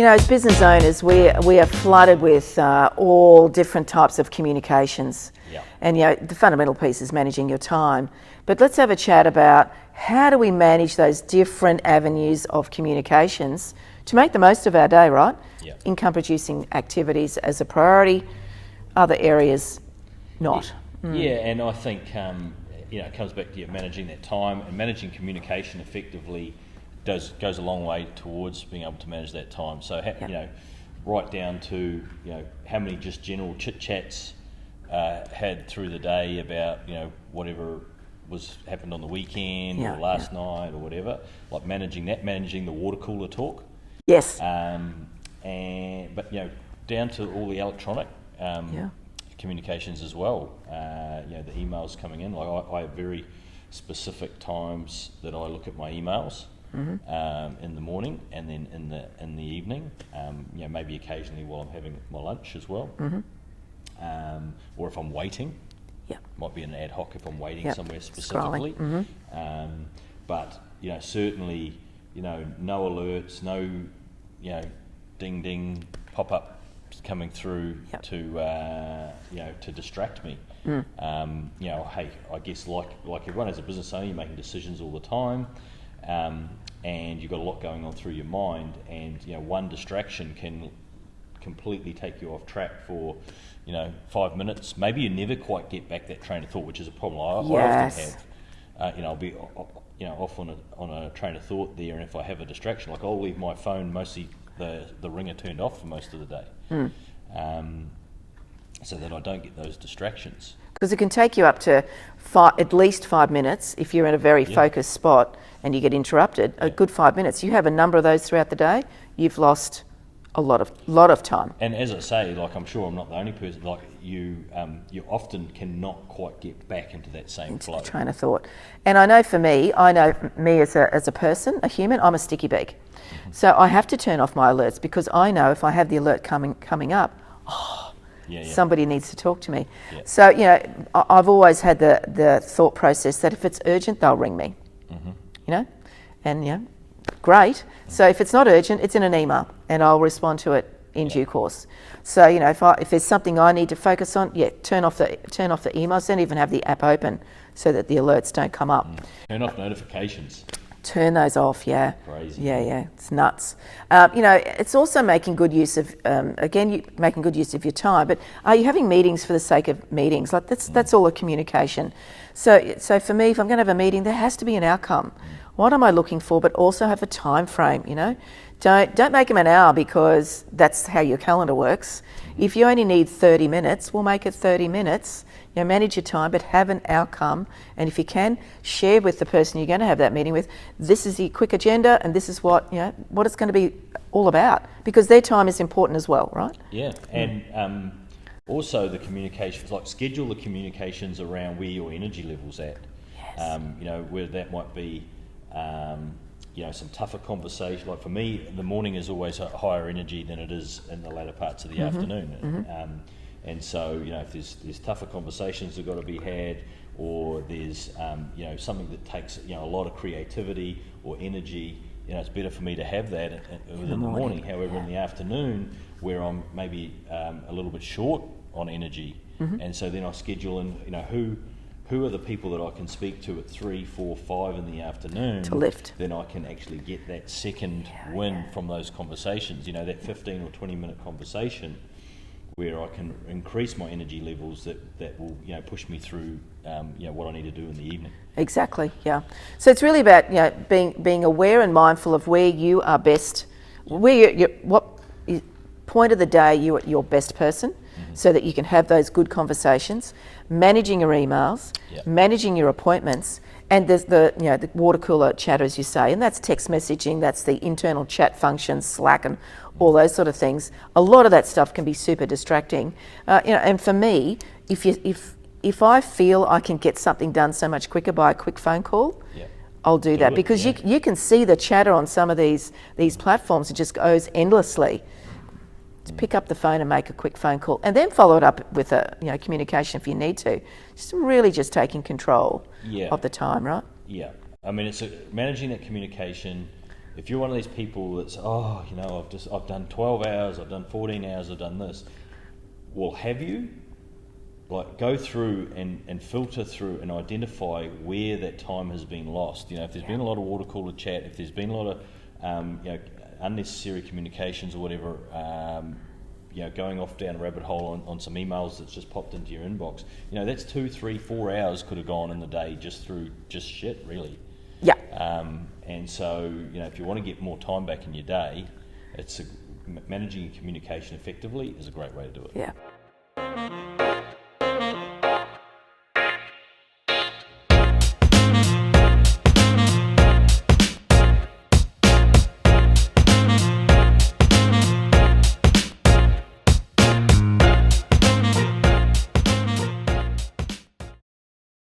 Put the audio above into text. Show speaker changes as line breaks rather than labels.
You know, as business owners, we are flooded with all different types of communications.
Yeah.
And, you know, the fundamental piece is managing your time. But let's have a chat about how do we manage those different avenues of communications to make the most of our day, right?
Yeah.
Income-producing activities as a priority, other areas not.
Yeah, and I think, it comes back to managing that time, and managing communication effectively goes a long way towards being able to manage that time. So, right down to, how many just general chit-chats had through the day about, whatever happened on the weekend or last night or whatever, like managing the water cooler talk.
Yes.
But down to all the electronic communications as well. The emails coming in. Like I have very specific times that I look at my emails. In the morning and then in the evening, maybe occasionally while I'm having my lunch as well, or if I'm waiting, might be an ad hoc if I'm waiting somewhere specifically. But certainly, no alerts, no ding ding pop up coming through to distract me. Hey, I guess like everyone as a business owner, you're making decisions all the time. And you've got a lot going on through your mind, and one distraction can completely take you off track for 5 minutes. Maybe you never quite get back that train of thought, which is a problem I often have. I'll be off on a train of thought there, and if I have a distraction, like I'll leave my phone mostly the ringer turned off for most of the day, so that I don't get those distractions.
Because it can take you up to at least 5 minutes if you're in a very focused spot and you get interrupted. A good 5 minutes. You have a number of those throughout the day. You've lost a lot of time.
And as I say, like I'm sure I'm not the only person. Like you often cannot quite get back into that same flow.
Train of thought. And I know me as a person, a human, I'm a sticky beak. So I have to turn off my alerts because I know if I have the alert coming up, somebody needs to talk to me. Yeah. So, I've always had the thought process that if it's urgent, they'll ring me. And great. So if it's not urgent, it's in an email and I'll respond to it in due course. So, if there's something I need to focus on, turn off the emails, don't even have the app open so that the alerts don't come up.
Turn off notifications.
Turn those off,
Crazy.
Yeah, it's nuts. It's also making good use of, making good use of your time, but are you having meetings for the sake of meetings? Like that's all a communication. So for me, if I'm going to have a meeting, there has to be an outcome. What am I looking for? But also have a time frame, Don't make them an hour because that's how your calendar works. If you only need 30 minutes, we'll make it 30 minutes. Manage your time, but have an outcome. And if you can, share with the person you're going to have that meeting with, this is the quick agenda and this is what it's going to be all about. Because their time is important as well, right?
Yeah, and also the communications, like schedule the communications around where your energy level's at.
Yes.
Where that might be, some tougher conversation. Like for me, the morning is always a higher energy than it is in the latter parts of the afternoon. And so, if there's tougher conversations that got to be had, or there's, something that takes, a lot of creativity or energy, it's better for me to have that within the morning. However, in the afternoon, where I'm maybe a little bit short on energy, and so then I schedule in, who are the people that I can speak to at 3, 4, 5 in the afternoon
to lift.
Then I can actually get that second win from those conversations. That 15 or 20 minute conversation, where I can increase my energy levels that will push me through what I need to do in the evening.
Exactly, yeah. So it's really about being aware and mindful of where you are best, what point of the day you're at your best person, so that you can have those good conversations, managing your emails, managing your appointments, and there's the water cooler chat, as you say, and that's text messaging, that's the internal chat functions, Slack and all those sort of things. A lot of that stuff can be super distracting. And for me, if I feel I can get something done so much quicker by a quick phone call, I'll do that, because you can see the chatter on some of these platforms. It just goes endlessly. Pick up the phone and make a quick phone call, and then follow it up with a communication if you need to. Just taking control of the time, right?
Yeah, I mean, it's managing that communication if you're one of these people that's, oh, you know, I've done 12 hours, I've done 14 hours, I've done this. Well, have you? Like, go through and filter through and identify where that time has been lost. You know, if there's been a lot of water cooler chat, if there's been a lot of you know, unnecessary communications or whatever, you know, going off down a rabbit hole on some emails that's just popped into your inbox, you know, that's 2, 3, 4 hours could have gone in the day just through just shit, really.
Yeah.
And so, you know, if you want to get more time back in your day, managing your communication effectively is a great way to do it.
Yeah.